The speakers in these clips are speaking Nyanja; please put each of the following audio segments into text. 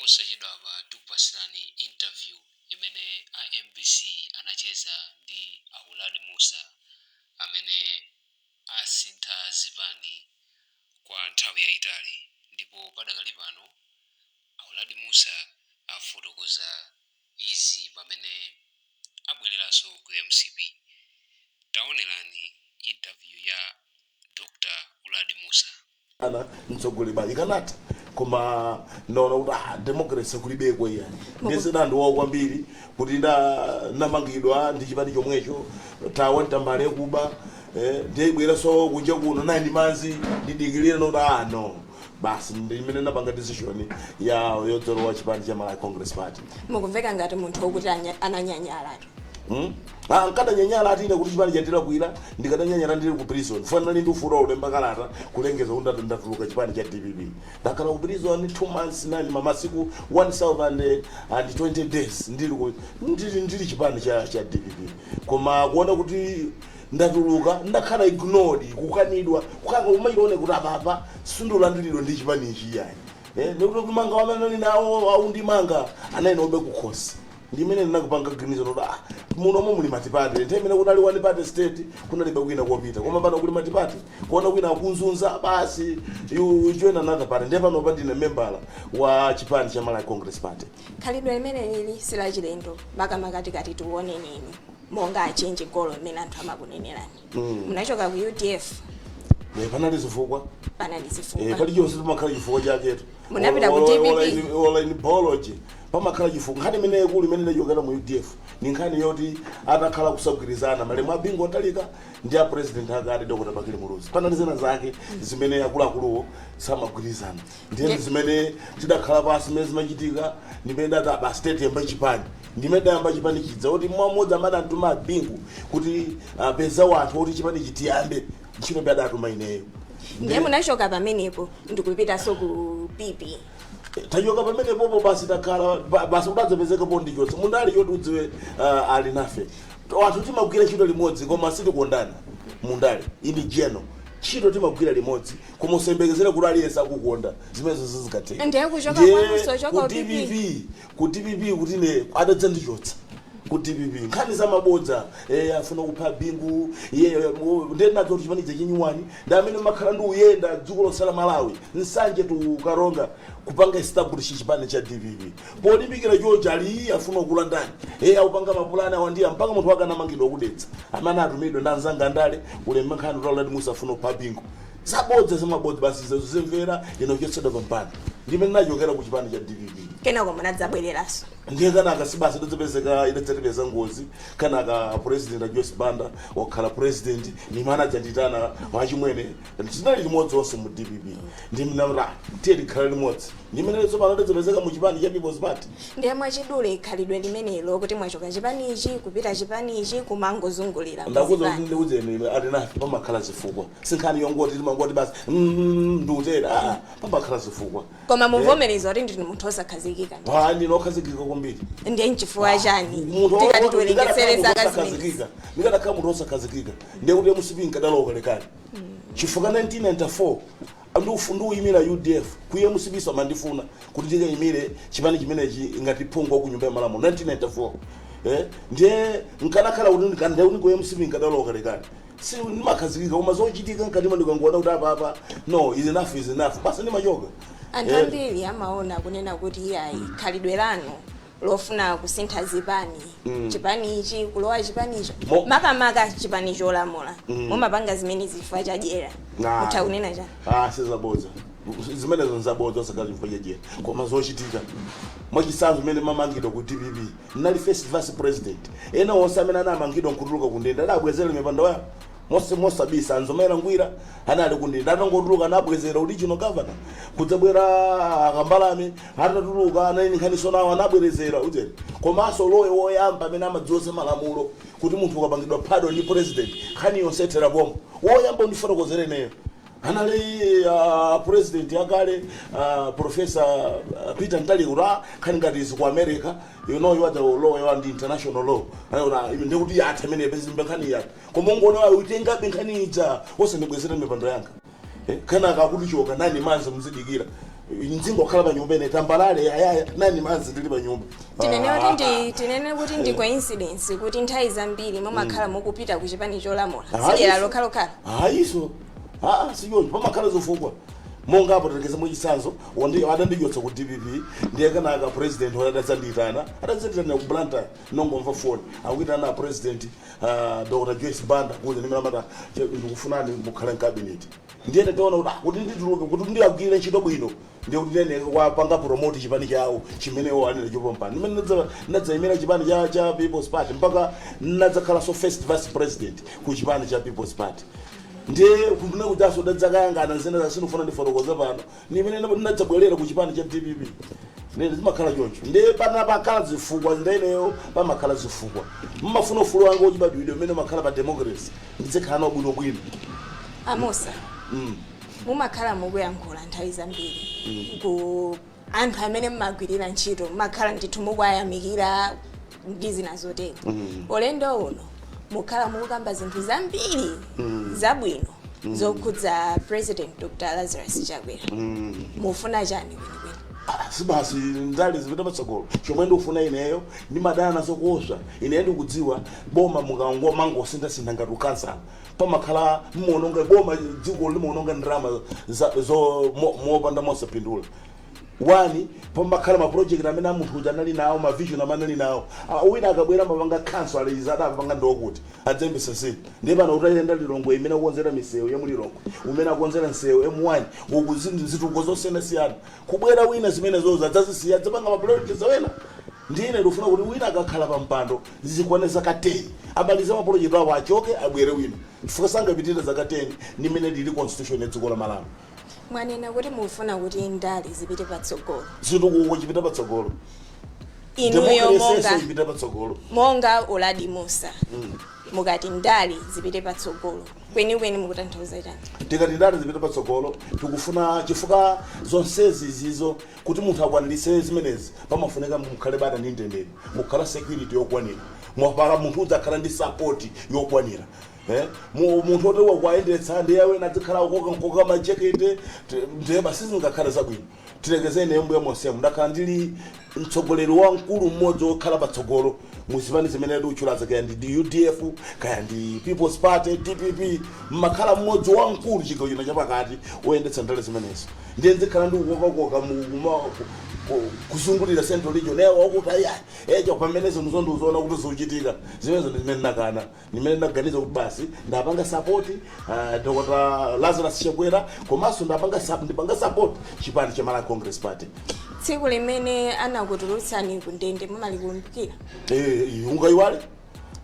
posachedwa pa tikupasirani interview imene IMBC anacheza ndi Aulad Musa amene asintha zipani kwa nthawi yayitali, ndipo padakali pano Aulad Musa afotokoza izi pamene abwereranso ku MCP. Taonerani interview ya Dr. Aulad Musa. Ana mtsogoli bali kanata koma naona kuti democracy kulibeko iya ndese ndandiwa kwambiri kuti namangidwa ndi chipani chomwecho tawa tambale kuba ndibwera so kunja kuno 9 manzi ndidikilira no basi ndimene napanga decision ya yodzorowa chipani cha Malawi Congress Party. Mukumveka ngati munthu wokuti ananyanyala tu. Nkada nyanyala atine kuti chipani chandira kuira ndikadanyanyala ndiri ku prison fana ndi ufura ulemba kalata kulengeza ndatuluka chipani cha DPP ndakhala ku prison 2 months nani mamasiku 1020 days ndiri chipani cha DPP koma kuona kuti ndatuluka ndakhala ignored kukanidwa kukanga umayione kuti apapa sundulandiliro ndi chipani ichi yayi nekuti kumanga wamene nawo aundimanga anaine obe kukhosi ndimene ndinakupanga grinizo kuti muno muli matipati ntemene kuti ali one party state kunalibe kwina kopita koma pano kuli matipati kuona kwina kunzunza basi you join another party ndipo pano pandine member wa chipani cha Malawi Congress Party. Khalidwe limene lili silachilendo makamaka kati tuone nini monga achenje golo mmene anthu amakunenerani. Munachoka ku UDF panali zifukwa pali chonse pamakhala chifukwa chaketu munapita ku DPP ola in biology pamakhala chifukwa nkhani imene kuli imene ndachokera mu UDF ni nkhani yoti atakhala kusagwirizana malemu abingo otalika ndi a president akati Dr. Bakili Muluzi panali zina zake zimene akuluakuluwo samagwirizana ndiye zimene tidakhala pasi zimene zimachitika ndimene dati ba state yamba chipani ndimene dayamba chipani chidza kuti mmodzi amene antuma abingu kuti peza wathu kuti chipani chitiyambe ntchito byadatuma ineyo ndiye munachoka pamenepo ndikupita so ku PP tachoka pamene popo basi takhala basi udadzapezeka pondi chonse mundali yoti udziwe ali nafe anthu timagwira ntchito limodzi koma sitikondana mundali ini jeno ntchito timagwira limodzi koma usembekezera kuti aliyense akukonda zimenezo zizikatheka ndiye kuchoka kwanso choka ku DPP kuti ne adadza ndichotsa ku DPP nkhani za mabodza afuna kupha bingu ndenacho chipani cha chinyuwani ndamene makhala ndi uyenda dziko losala Malawi nsanje tukaronga kupanga establish chipani cha DPP polimbikira choja ali afuna kulandani akupanga mapulani awandiya mpaka munthu wakana mangidwa kudetsa amene atumidwe ndanzanga ndale ulembe nkhani kuti Aulad Musa afuna kupha bingu zabodza zamabodza basi zimvera inochotsedwa pampani ndimene nachokera ku chipani cha DPP kenako munadzabwereranso ndiye kanaka sibasa idadzapezeka idatsetepeza ngozi kanaka president Joyce Banda wakhala president ni manager nditana wachimwene tinali limodzi onse mu DPP ndimnamra tiye likhala limodzi ndimene tsopano idadzapezeka mu chipani cha People's Party. Ndiye mwachidule khalidwe limenelo kuti mwachoka chipani ichi kupita chipani ichi kumangozungulira ndakuza kuti ndiuzeni alinafi pamakhala zifukwa sinkhani yongoti timangoti basi ndutera pamakhala zifukwa koma muvomereza kuti ndinu munthu osakhazikika ndinokhazikika kwambiri ndiye nchifukwa chani tikati tiwerengesereza akazikhazikika ndikadakhala munthu osakhazikika ndiye kuti MCP nkadaloka lekani chifukwa 1994 nduyimira UDF kuye MCP amandifuna kuti tikayimire chipani chimenechi ngati phungu ku nyumba ya malamulo 1994 ndiye nkanakhala kuti ndikandaye ku MCP nkadaloka lekani si ndimakhazikika koma zochitika nkadima ndikangoona kuti apa no is enough basi ndimachoka. Anthu ambiri amaona kunena kuti ayi khalidwe lanu lofuna kusintha zipani chipani ichi kulowa chipani icho makamaka chipani cholamula mumapanga zimene zifukwa chadyera mutha kunena chani sizabodza zimenezo nzabodza osakhala chifukwa chadyera koma zochitika mwachitsanzo mmene mamangidwa ku DPP nali first vice president ena onse amene anamangidwa nkutuluka kundenda adabwezera mipando yawo mosabisa anzomera ngwira anali kundenda atangotuluka anabwezera original governor kudzabwera akambalame atatuluka anali nkhaniso nawo anabwerezera uzeni komanso loyo woyamba amene amadziwonse malamulo kuti munthu ukapangidwa pardon ndi president nkhani yonse ithera pomwe woyamba undifotokozere neyo anali president yakale Professor Peter Ntalikura khani ngati izi ku America you know you are the law you are the international law ndikuti yatha amene bezimbe nkhani yatha koma ngone wayo utenga benkhani ija osendibwezera mipando yanga kana akakuti choka nani manzi muzidikira nzingo khala pa nyumba ine tambalale ayaya nani manzi ndili pa nyumba tinene kuti ndi coincidence kuti nthawi zambiri mumakhala mukupita ku chipani cholamula sidera lokhalokhala ayiso siyonje pamakhala zofukwa monga apo tekeze mwichisanzo adandijotsa ku DPP ndiye kanaka president wadadzanditana adadzanditana ku Blantyre nongomva phone akuitana president Dr. Joyce Banda kuti ndimamata ndikufunani mukhala cabinet ndiye tataona kuti ndituluke kuti ndiyagwire ntchito bwino ndiye kuti nene kwapanga promote chipani chawo chimenewo anene chopompana nimene nadzayimira chipani cha People's Party mpaka nadzakhala so first vice president ku chipani cha People's Party ndiye kufuna kuti asodadzakayangana zina zasinofuna ndifotokoza pano nimene ndadzabwerera ku chipani cha DPP ndiye zimakhala choncho ndiye pana pakhala zifukwa ndeneyo pamakhala zifukwa mmafuna ufulu wangu uchibadwide umene makhala pa democracy ndizikhala na bwino bwino Amosa mumakhala mukuyankhula nthawi zambiri ku anthu amene mmagwirira ntchito makhala ndithu mukwayamikira ndi zina zotero ulendo uno mukhala mukukamba zinthu zambiri zabwino zokhudza President Dr. Lazarus Chakwera mufuna chani kwenikweni sibasi ndali zipita patsogolo chomwe ndikufuna ineyo ndi madana zokoswa ine ndikudziwa boma mukaongo mango sinda ngati ukansala pamakhala mmononga boma dziko limononga ndrama zo mopanda mosapindula wani pamakhala ma project amene amunthu uja anali nawo ma vision amene anali nawo wina akabwera mapanga council alizada apanga ndokuti adzembesa sini ndiye pano utayenda lilongo imene akukonzera misewu ya mulilongo umene akukonzera nsewu M1 ukuzindu zituko zosiyana siyana kubwera wina zimene zoza dzazisiya dzapanga ma project zawena ndine ndifuna kuti wina akakhala pa mpando zizikwaneza ka 10 abaliza ma project awo achoke abwere wina chifukwa sangapitira zaka 10 nimene lili constitution ya dziko la Malawi mwanena kuti mufuna kuti ndali zipite patsogolo zituko chipita patsogolo inuyo monga Uladi Musa mukati ndali zipite patsogolo kwenikweni mukutanthauza chani tikati ndali zipite patsogolo tikufuna chifukwa zonsezi zizo kuti munthu akwaniritse zimenezi pamafunika mukhale bata ndi mtendere mukhala security yokwanira mwapaka munthu udzakhala ndi support yokwanira munthu oti wakwayendetsa ndiye wena dzikhala ukoka majekete ndiye basi zingakhala zabwino tilekezeni embuya monsemu ndakhala ndili mtsogoleri wamkulu mmodzi wokhala patsogolo muzipani zimene ndiuchulaza kaya ndi UDF kaya ndi People's Party DPP mmakhala mmodzi wamkulu chigawo chino chapakati woyendetsa ndale zimenezo ndiye ndikhala ndikukokakoka kuzungulira Central Region okuti echo pamenezo muzondiuzoona kuti ziuchitika zimenezo ndimene nakana nimene ndaganiza kuti basi ndapanga support Dr. Lazarus Chakwera komanso ndipanga support chipani cha Malawi Congress Party tsiku limene anakutulutsani ku ndende mumalikumbukira ungayiwale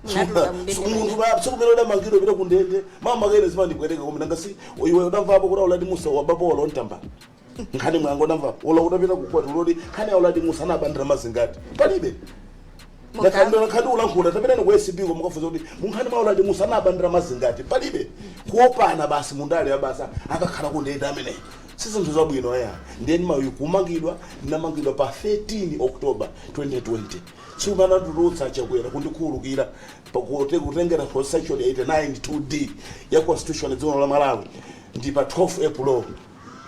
munthu sokumelera mangiro pita ku ndende mama kaine zimandibwereka koma ndangasi iwe udamvapo kuti Uladi Musa wabapo lontamba nkhani mwango ndamvapo ola udapita kukwati ulodi nkhani ya Uladi Musa anabandira mazingati palibe ndakhandi ulankhula tapitani ku SB ko mukafunza kuti munkhani mwa Uladi Musa anabandira mazingati palibe kuopana basi mundale yabasa akakhala ku ndende amene sizinthu zabwino ndiye mayu kumangidwa ndinamangidwa pa 13 October 2020 chimana tulutsa Chakwera kundikhulukira kutengera for section 89 2D ya constitution dziko la Malawi ndi pa 12 April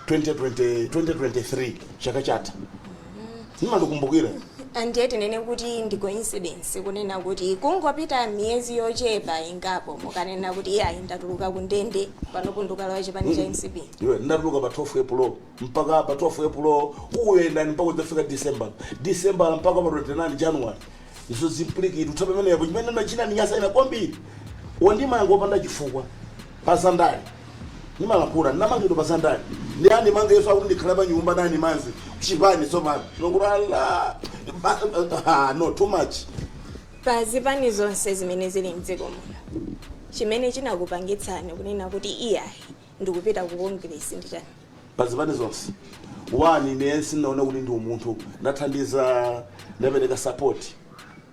2023 chaka chatha ndikumbukira ndiye tinene kuti ndi coincidence kunena kuti kungopita miyezi yochepa ingapo mukanena kuti iye ndatuluka ku ndende pano kundukala chipani cha MCP iwe ndatuluka pa 12 April mpaka pa 12 April uyenda mpaka kufika December mpaka pa 29 January izo zimplicated utapemene yapo chimene ndachina ni nyasa ina kwambiri wandima yango panda chifukwa pa sandali nimalakula namangidwa pa sandali ndi ani mange yeso akuti ndikhala pa nyumba nani manzi chipani somani nokulala no too much pa zipani zonse zimene zili mdziko muno chimene chinakupangitsani kunena kuti iyayi ndikupita ku Congress ndi chani pa zipani zonse wani ne sinaona kuti ndi umunthu ndathandiza ndapereka support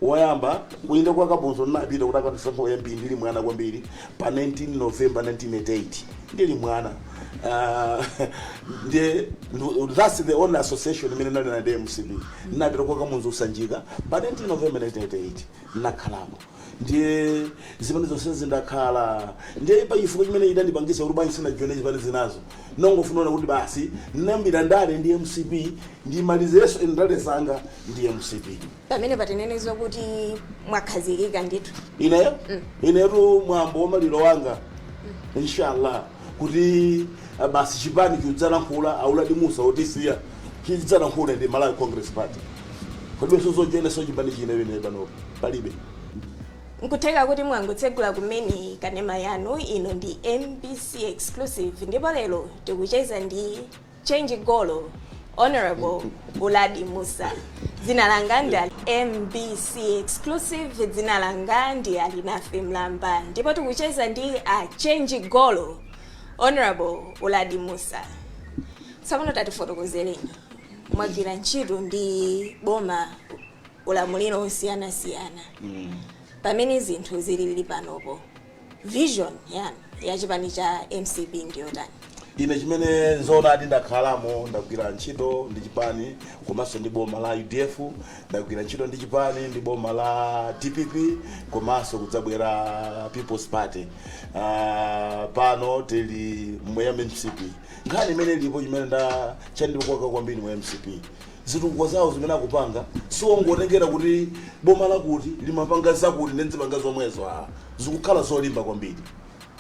wayamba kuinda kwa Kabunzo napita kuti akatisankho MP ndili mwana kwambiri pa 19 November 1988 ndili mwana That's the only association imene nali na DMCB. Napita kwa kamunzu usanjika pa 19 November 1988 nakhalamo. Ndiye zimene zonse zindakhala ndiye pa ifuko chimene idandipangisa kuti bwanji sina jones pale zinazo nongofuna kuti basi nambira ndale ndi MCP ndimalizeso ndale zanga ndi MCP pamene patenenezwa kuti mwakhazikika ndithu inetu mwambo wamaliro wanga inshallah kuti basi chipani chidzalankhula Auladi Musa otisiya chidzalankhula ndi Malawi Congress Party kodi sozojoine so chipani chine pano palibe nkutheka kuti mwangotsegula kumene kanema yanu ino ndi MBC exclusive ndipo lero tikucheza ndi Change Golo Honorable Auladi Musa. Dzina langa ndi MBC exclusive, dzina langa ndi Alinafe Mlamba ndipo tikucheza ndi Change Golo Honorable Auladi Musa. Samuno tatifotokozereni mwagwira ntchito ndi boma ulamuliro osiyana-siyana. Pamene zinthu zilili panopo vision ya chipani cha MCP ndiyotani? Ine chimene zona adi ndakhalamo ndagwira ntchito ndi chipani komanso ndi boma la UDF, ndagwira ntchito ndi chipani ndi boma la TPP komanso kudzabwera People's Party. Pano tili mu MCP. Nkhani imene ilipo chimene ndachandikukoka kwambiri mu MCP. Zitukuko zawo zimene akupanga siwongotengera kuti boma lakuti limapanga zakuti nenzipanga zomwezo zikukhala zolimba kwambiri.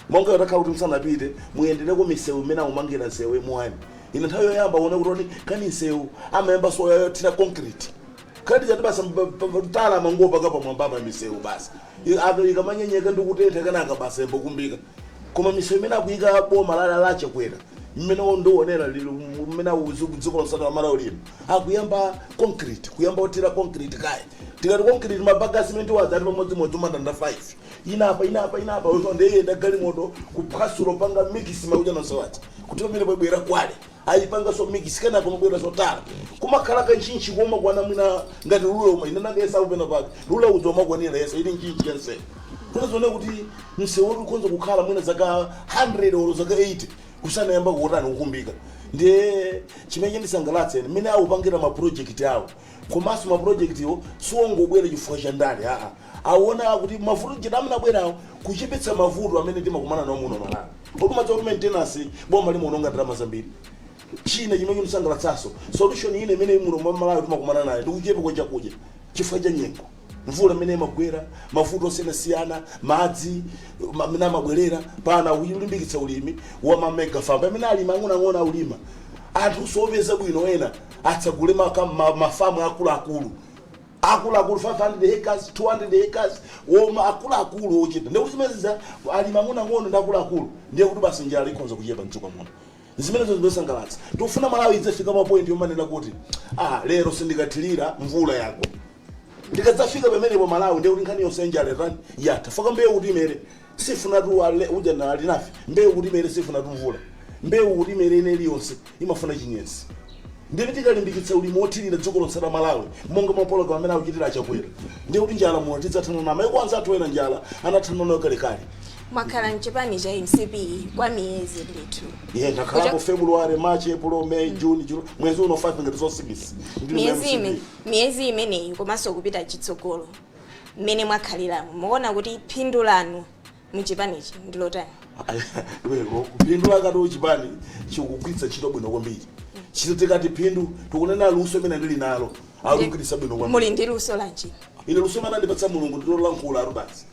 Monga yotakhala kuti msanapite muyendereko misewu imene akumangira nsewu mwani. Ine nthawi yoyamba uone kuti kani nsewu amayamba soya tina concrete. Kadi jatibasa tala mangopa kapa mwambamba misewu basi. Ikamanyenyeka ndikutentha kana akabasa embo kumbika. Koma misewu imene akuyika boma lache kwera. Mmene ndionera lilo mmene uzikudziko losana Malawi akuyamba concrete kuyamba utira concrete kai tikati concrete mabaga cement wazati pamodzi manda 5 inapa uzo ndeyenda gali moto kuphwasulo panga mix makuja nosawati kuti pamene pobwera kwale ayipanga so mix kana pomubwera so tala kumakhala kanchinchi koma kwana mwina ngati rulo ina nangesa kupena pake rulo uzoma kwanira yesa ili nchinchi yense kunazoona kuti msewu ukonza kukhala mwina zaka 100 oro zaka 80 kusana yamba kuotani ukumbika ndiye chimene ndisangalatse mene akupangira ma project awo komanso ma project yo siwongobwera chifukwa cha ndale aona kuti mavuto amnabwerawo kuchepetsa mavuto amene timakumana nawo muno Malawi okumadza kuti maintenance boma limononga drama zambiri china chimene ndisangalatsaso solution ine imene muno Malawi timakumana nayo ndikuchepa kwa chakudya chifukwa cha nyengo mvula imene imagwera mavuto osiyana madzi amene amabwerera pana ulimbikitsa ulimi wa mamega farm amene alima ang'ono ulima anthu sopeza bwino ena atsagule mafamu akulu 500 acres 200 acres woma akulu ochita ndikuti zimeza alima ang'ono ndi akulu ndiye kuti basi njala ikonza kuchepa mtsuka muno zimene zosangalatsa tikufuna Malawi idzafika pa point yomanena kuti lero sindikathirira mvula yako ndikadzafika pamene po Malawi ndiye kuti nkhani yonse njala tani yatafaka mbewu kuti imere sifuna tu uja na Alinafe mbewu kuti imere sifuna tu mvula mbewu kuti imere ine iliyonse imafuna chinyezi ndiye tikalimbikitsa ulimi othirira dziko lonse la Malawi monga mapologa amene akuchitira achakwera ndiye kuti njala muno tidzathana nayo maiko anza atoera njala anathana nayo kalekale. Mwakhala mchipani cha MCP kwa miezi ndithu. Ndakhala February, March, April, May, June, July. Mwezi uno 5 ngati zo 6. Miezi imeneyi komanso kupita chitsogolo. Mmene mwakhalira muona kuti phindu lanu mchipanichi ndilotani? Kupindula kati uchipani chikugwiritsa ntchito bwino kwambiri. Chitotekati phindu tikunena luso imene ndili nalo. Akugwiritsa bwino kwambiri. Muli ndi luso lanji? Ine luso mana ndipatsa Mulungu ndilolankhula arubasi.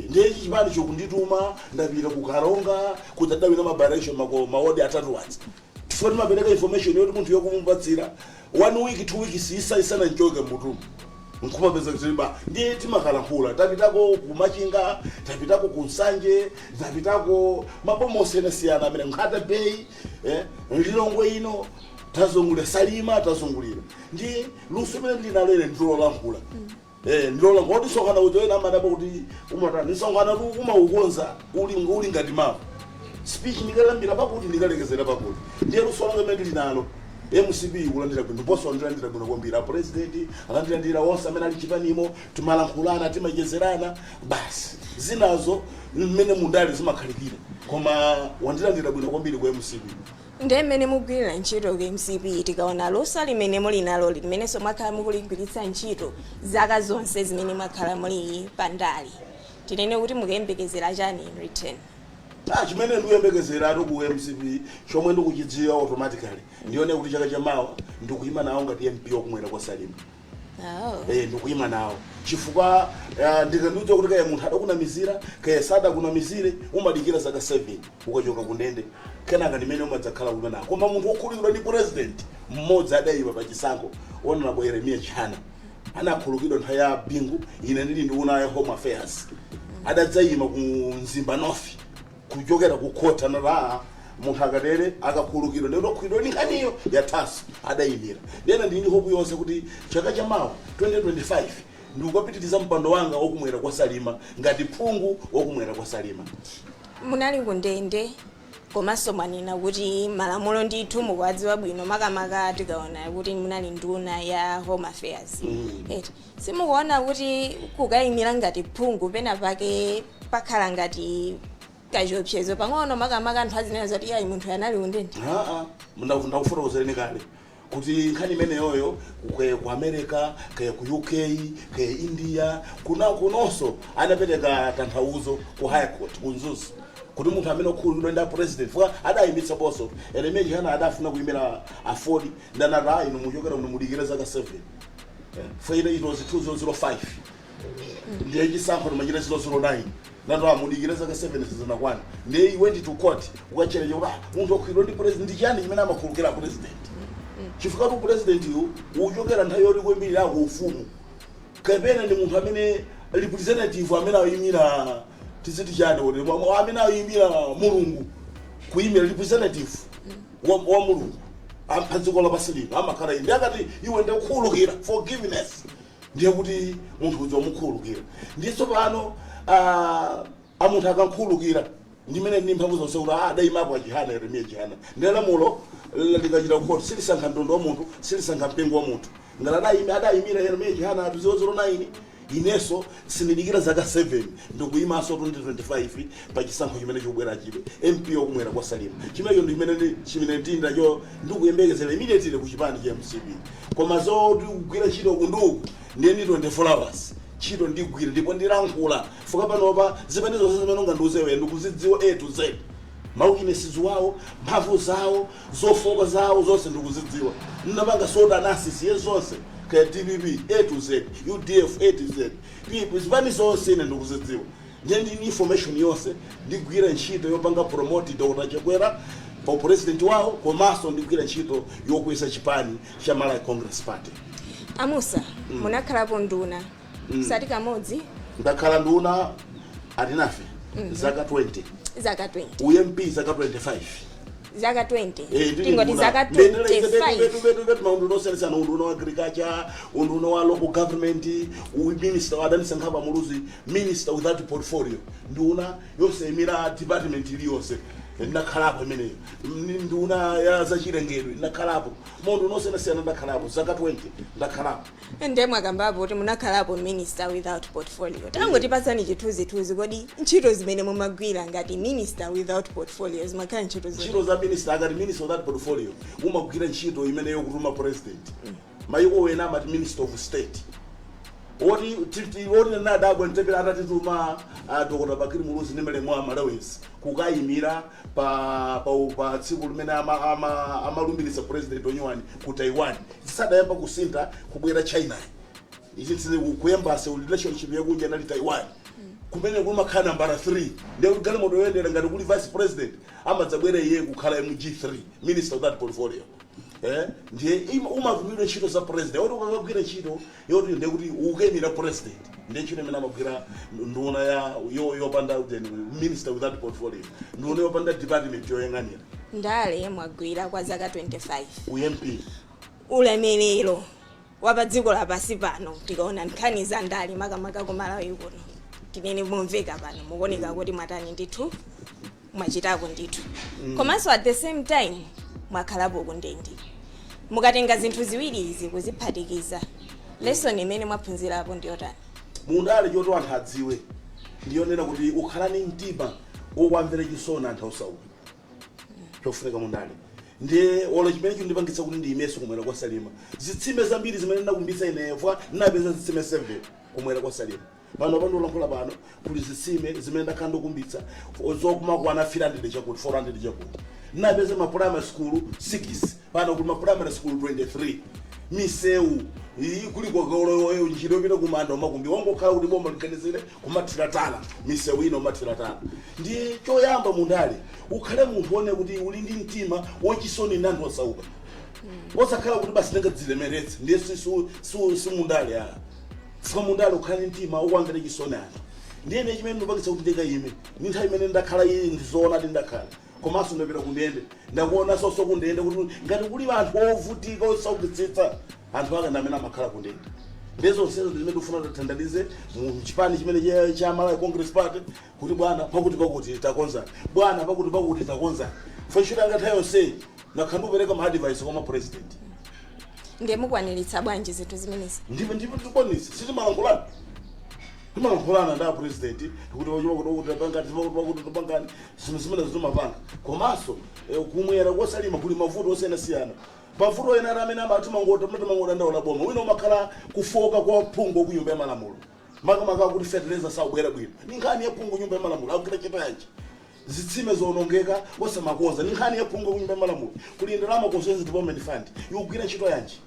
Ndiye chipani chokundituma ndapita kukaronga kudzadawira mabaration maodi atatu wadzi. Tifoti mapereka information yoti munthu yokumupatsira 1 week 2 weeks isana njoke mutu. Nkupapeza kuziba ndiye timakalankhula tapitako kumachinga tapitako kunsanje tapitako mabomo osiyana amene Nkhata Bay Lilongwe ino tazungulira Salima tazungulira ndi luso imene ndinalere ndilolankhula ndilola ngoti sokana ujoyena madabo kuti umatani sokana tu umaukonza uli ngati mapo speech ndikalambira pakuti ndikalekezera pakuti ndiye luso langa imene ndinalo MCB kulandira bwino ndiponso ndilandira bwino kwambiri president alandilandira onse amene ali chipanimo timalankhulana timachezerana basi zinazo mmene mundali zimakhalikira koma wandilandira bwino kwambiri kwa MCB ndemene mugwirira ntchito ku MCB tikaona luso limene muli nalo limenenso mwakhala mukuligwiritsa ntchito zaka zonse zimene mwakhala muli pandali tinene kuti mukuyembekezera chani in return chimene ndikuyembekezera ati ku MCB chomwe ndikuchidziwa automatically ndione kuti chaka chamawa ndikuyima nawo ngati MP okumwera kwa Salima ndikuyima nawo chifukwa ndikandiuza kuti kaya munthu adakunamizira kaya sadakunamizire umadikira zaka 7 ukachoka kundende kenaka ndimene umadzakhala kuno nawo koma munthu wokhulupirira ndi president mmodzi adayipa pa chisankho onana kwa Yeremia Chana anakhulupirira nthawi ya bingu ine ndili ndikuona ya Home Affairs adadzayima ku Mzimba North kuchokera ku khota na munthu akatere akakhulupirira ndilo khwiro linkhaniyo yathaso adayimira ndena ndili hope yonse kuti chaka chamawa 2025 ndikupitiriza mpando wanga wokumwera kwa Salima ngati phungu wokumwera kwa Salima munali kundende komanso mwanena kuti malamulo ndithu mukuwadziwa bwino makamaka tikaona kuti munali nduna ya Home Affairs simukuona kuti kukayimira ngati phungu pena pake pakhala ngati kachiopsezo pang'ono makamaka anthu azinena zoti ayi munthu anali kundende ndakufotokozereni kale kuti nkhani imeneyoyo ku America kaya ku UK kaya India kunonso anapereka tanthauzo ku High Court kunzuzu kuti munthu amene okhulupirira ndi president fuka adayimitsa boso Yeremia Chana adafuna kuyimira afodi ndanata inu muchokera muno mudikira zaka 7 faida it was 2005 ndiye chisankho ndimachita 2009 nando amudikira zaka 7 zizanakwana ndiye went to court ukachere kuti munthu okhulupirira ndi president chani chimene amakhulupirira president chifukwa tu president yu uchokera nthawi yoti kwembiri ako ufumu kapena ndi munthu amene representative amene ayimira tiziti chani kuti amene ayimira mulungu kuyimira representative wa mulungu padziko lapansi lino amakhala inde akati iwe ndikukhululukira forgiveness ndiye kuti munthu udzo mukhululukira ndiye tsopano amunthu akankhululukira ndimene ndi mphamvu zonse kuti adayimapo achihana Yeremia Chana ndiye lamulo likachita kuti silisankha mtundu wa munthu silisankha mpingo wa munthu ngati adayimira Yeremia Chana 2009 ineso sinidikira zaka 7 ndikuyimaso 2025 pa chisankho chimene chikubwera chibe MP okumwera kwa Salima chimenecho chimene ndinda cho ndikuyembekezera immediately ku chipani cha MCB koma zoti kugwira ntchito kunduku ndiye ndi 24 hours ntchito ndigwira ndipo ndilankhula fuka panopa zimene zonse zimene ungandiuzewe ndikuzidziwa A to Z maukinesizi wawo mphamvu zawo zofoka zawo zonse ndikuzidziwa nnapanga soda analysis yezonse kaya DBB A to Z UDF A to Z zipani zonse ine ndikuzidziwa ndiye ndi information yonse ndigwira ntchito yopanga promote Dr. Chakwera pa president wawo komanso ndigwira ntchito yokweza chipani cha Malawi Congress Party amusa munakhalapo nduna sati kamodzi ndakhala nduna atinafe zaka 20 UMP zaka 25 zaka 20 tingoti zaka 25 maundu noseresana unduna wa agriculture unduna wa local government minister adanisankha muluzi minister without portfolio nduna yosemira department iliyonse ndakhalapo imeneyo nduna ya zachilengedwe ndakhalapo mundu noseresana ndakhalapo zaka 20 ndakhalapo ndemwe akambapo kuti munakhalapo minister without portfolio tangotipasani chithunzithunzi kodi ntchito zimene mumagwira ngati minister without portfolio zimakhala ntchito za minister akati minister without portfolio umagwira ntchito imene yokutuma president mayiko wena amati minister of state oti nadabwa ntepera atatituma Dr. Bakiri Muluzi nimele mwa Malawesi kukayimira pa tsiku limene amalumbirisa president onyuwani ku Taiwan zisadayamba kusintha kubwera China ichi kuyembase relationship yakunja nali Taiwan kumene kumakhala nambara 3 ndiye kuti galimoto yoyendera ngati kuli vice president amadzabwera iye kukhala MG3 minister of that portfolio ndiye umavumira ntchito za president oti ukakagwira ntchito yoti ndiye kuti ukemira president ndiye ntchito imene amagwira nduna yopanda minister with that portfolio nduna yopanda department yoyang'anira ndale mwagwira kwa zaka 25 UMP ulemerero wapa dziko lapansi pano tikaona nkhani za ndale makamaka ku Malawi kuno tinene mumveka pano mukuoneka kuti mwatani ndithu mwachitako ndithu komanso at the same time mwakhalapo kundende mukatenga zinthu ziwiri izi kuziphatikiza lesson imene mwaphunzirapo ndiyotani mundale choti anthu adziwe ndiyonena kuti ukhalani mtima wokwamvera chisoni anthu osauka chofunika mundale ndiye olo chimene chindipangitsa kuti ndiyimeso kumwera kwa Salima zitsime zambiri zimene ndakumbitsa ineyo napeza zitsime 7 kumwera kwa Salima pano pandolankhula pano kuli zitsime zimene ndakhala ndikumbitsa zokuma kwana 300 chakuti 400 chakuti napeza ma primary school 6 pano kuli ma primary school 23 misewu kuli kwakoloyo njiro pita kumanda makumbi wangokhala kuti bomba likanizire kumathiratala misewu ino mathiratala ndi choyamba mundale ukhale munthu one kuti uli ndi mtima wochisoni ndi anthu osauka osakhala kuti basi ndingadzilemeretse ndiye si mundale fika mundale ukhale mtima wokwamvera chisoni anthu ndiyene chimene ndipangitsa kuti ndikayime ni nthawi imene ndakhala iyi ndizoona ti ndakhala komanso ndapita kundende ndakuona sonso kundende kuti ngati kuli anthu ovutika osaukitsitsa anthu ake ndamene amakhala kundende ndezonsezo zimene ndikufuna tathandalize mu chipani chimene cha Malawi Congress Party kuti bwana pakuti takonza bwana pakuti takonza fashira angatha yonse nakhandupereka ma advice kwa president ndiye mukwaniritsa bwanji zinthu zimenezi ndipo tikwanisa sitimalankhulana timalankhulana nda president kuti kuti tapangani zimene zimapanga komanso kumwera kwa Salima kuli mavuto osiyanasiyana mavuto ena amene amatimangota ndaona boma wina umakhala kufoka kwa phungu ku nyumba ya malamulo makamaka kuti fertilizer saubwera bwino ni nkhani ya phungu nyumba ya malamulo akukita chitayanji zitsime zonongeka osamakonza ni nkhani ya phungu ku nyumba ya malamulo kuli ndalama constituency development fund yogwira ntchito yanji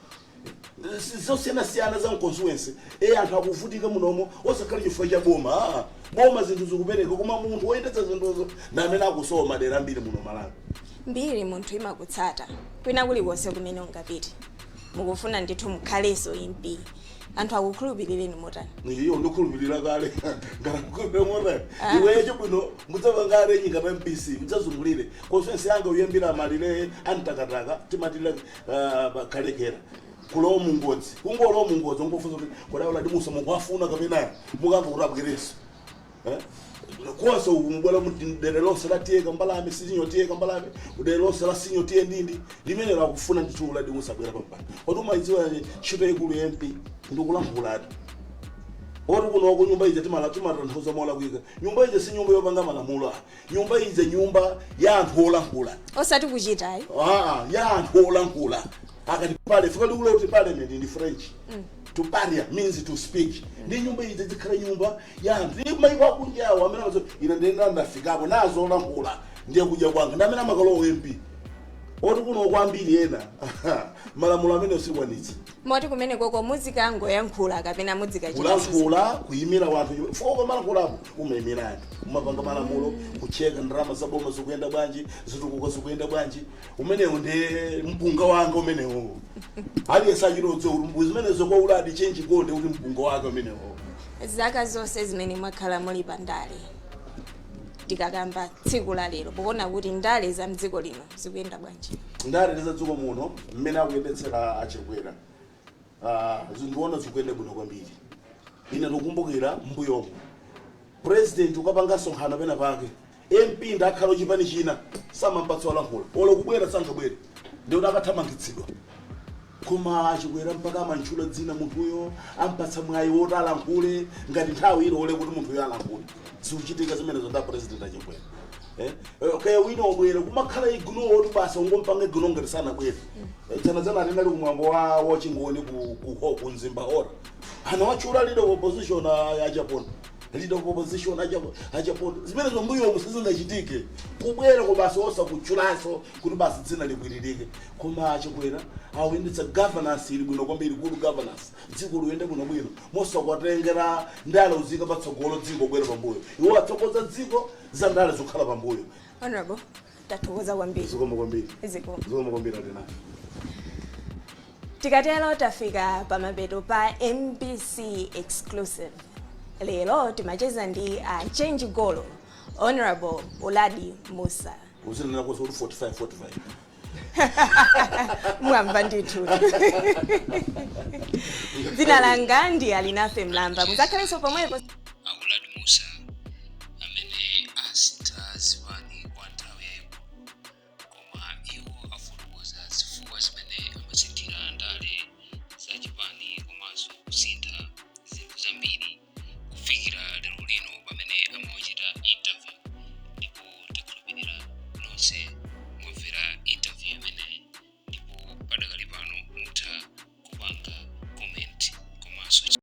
zosiyana za constituency anthu akuvutika munomo osakhala chifukwa cha boma boma zinthu zikupereka koma munthu woyendetsa zinthuzo ndi amene akusowa madera ambiri muno Malawi mbiri munthu imakutsata kwina kuliwonse kumene ungapite mukufuna ndithu mukhalenso MP anthu akukhulupirireni motani iyo ndikhulupirira kale ngarakukhulupirira motani iwecho bwino mudzapangale nyika pa MPC mudzazungulire constituency yanga uyambira malire antakataka timatile kalekera kulowa mungodzi kungolowa mungodzi ungofunza kuti kodawula ndimusa mukwafuna kapena mukanga kuti abwereso konse umbona muti dere lonse latiyeka mbalame sinyo tiyeka mbalame udere lonse la sinyo tiye ndindi limene lakufuna nditula ndimusabwera pambana otuma idziwa ntchito ikulu ya MP ndikulankhulatu oti kuno ku nyumba ije timatanthauza mola kuika nyumba ije si nyumba yopanga malamulo nyumba ije nyumba ya anthu olankhula osati kuchitayi ya anthu olankhula akati pale fika likule kuti parliament ndi French to parler means to speak ndi nyumba ije zikhala nyumba ya anthu maiko akunjawo amene amazo ina ndenda ndafikapo nazo olankhula ndiye kudya kwanga ndamene amakalowa MP oti kuno kwambiri ena malamulo amene usikwanitsa moti kumene koko muzika angoyankhula kapena muzika kulankhula kuyimira wanthu foko malankulapo umayimira anthu umapanga malamulo kucheka ndalama za boma zikuyenda bwanji zitukuko zikuyenda bwanji umenewo ndi mpunga wanga umenewo aliyense achitodze kuti mbuzi zimenezo kwa uladi chenji konde kuti mpunga wanga umenewo zaka zonse zimene mwakhala muli pa ndale tikakamba tsiku la lero poona kuti ndale za mdziko lino zikuyenda bwanji ndale za dziko muno mmene akuyendetsera achikwera zindiona zikuyenda bwino kwambiri ine ndikukumbukira mbuyomo president ukapanga sonkhano pena pake MP ndakhala chipani china samampatsa olankhula olo kubwera sankabwera ndiye akathamangitsidwa koma achikwera mpaka amantchula dzina munthuyo ampatsa mwayi woti alankhule ngati nthawi ilole kuti munthuyo alankhule zikuchitika zimenezo nda president achikwera okay wina obwera kumakhala ignore oti basa ungompanga ignore ngati sanabwera dzana atinali kumwambo wa chingoni ku Nzimba ora anawachula leader of opposition ya Japan leader of opposition ya Japan zimenezo mbuyo musizingachitike kubwera ko basa osakutchulaso kuti basa dzina libwiririke koma achikwera awendetsa governance ili bwino kwambiri good governance dziko luyende bwino bwino mosakwatengera ndale uzika patsogolo dziko bwera pambuyo iwo atsogoza dziko za ndale zokhala pambuyo honorable tathokoza kwambiri zikomo kwambiri zikomo kwambiri atina tikatero tafika pamapeto pa MBC exclusive lero timacheza ndi Change Golo Honorable Oladi Musa usinena kwa 45 mwamva ndithu dzina langa ndi Alinafe Mlamba muzakhalenso pomwepo